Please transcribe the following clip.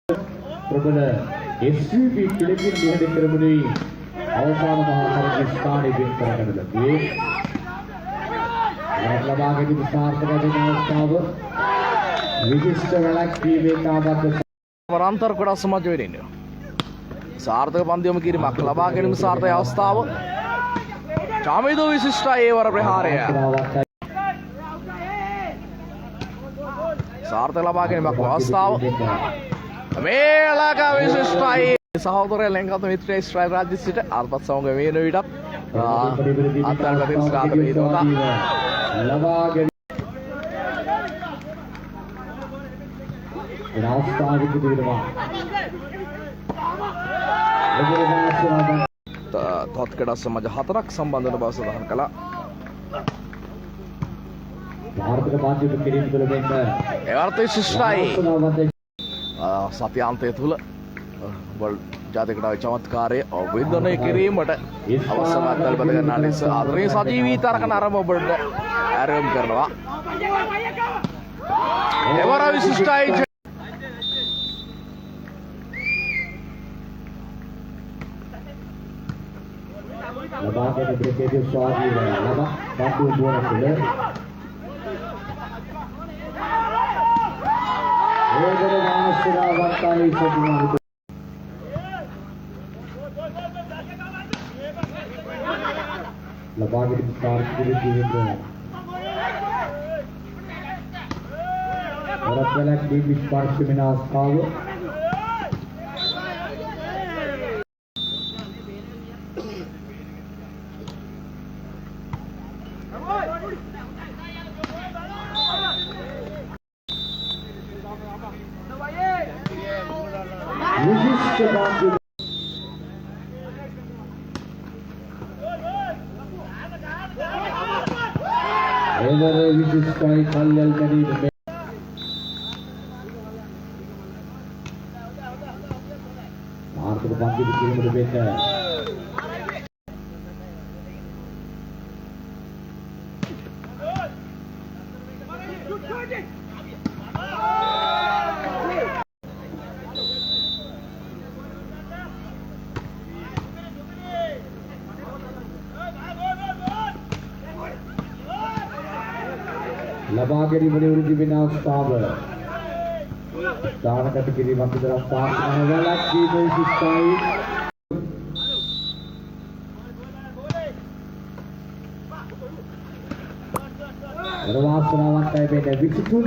ප්‍රබල SVP පිළිගින් නිහඬ කරමුනේ අවසාන මහා තරගයේ ස්ථානයේ වෙන් කරගෙන ලැබුවේ. ලබා ගැනීම සාර්ථක වෙන අවස්ථාව විශිෂ්ට වැළැක්වීමේ කාමක වරාන්තර කොටස් සමාජ වෙන්නේ. සාර්ථක පන්දියම කිරීමක් ලබා ගැනීම සාර්ථක අවස්ථාව. චාමිදෝ විශිෂ්ටයි ඒ වර ප්‍රහාරය. සාර්ථක ලබා ගැනීමක් අවස්ථාව. මේ ලකා විශිෂ්ටයි සහෝදරය ලෙන්ගත මිත්‍රය ඉස්රායල් රාජ්‍ය සිට ආත්මත් සමග වෙන විටත් අත්අඩංගුවට ස්ථාපිත වේදෝතා ලබා ගැනීම අවස්ථාවක තිබෙනවා. තත්කඩ සමාජ 4ක් සම්බන්ධ වන බව සඳහන් කළා. ಭಾರತದ ಬಾಧ್ಯತೆ කිරීම තුළ වෙන්න ඒ අර්ථ විශිෂ්ටයි. සතියාන්තය තුල ජාතිකඩාවේ චමත්කාරය අවබෝධනය කිරීමට අවශ්‍ය මාර්ගල් බඳ ගන්නා ලෙස ආදරණීය සජීවී තරක නරඹ ඔබට ආරම්භ කරනවා. එවර විශිෂ්ටයි. ලබා ගැනීම ප්‍රකේතිය ස්වාධීන ලබා බඩු දුවන තුළ ඒකද වාස්තුරා වත්තාලි සතුනා ලබා ගැනීම සාර්ථකව ජීවිතය වරපලක් දී ස්පර්ශ වෙන අවස්ථාව විශිෂ්ට භාග්‍ය එවර විශිෂ්ටයි කල්යල් ගැනීම ආර්ථික පන්ති කිරීමට වෙන්න ලබා ගැනීම නිවෘත්ති වෙන අවස්ථාව දානකට කිරීමක් විතර සාර්ථක වැළැක්වීම විශිෂ්ටයි. වරවාසනාවන්තයි මේ විචිතුන්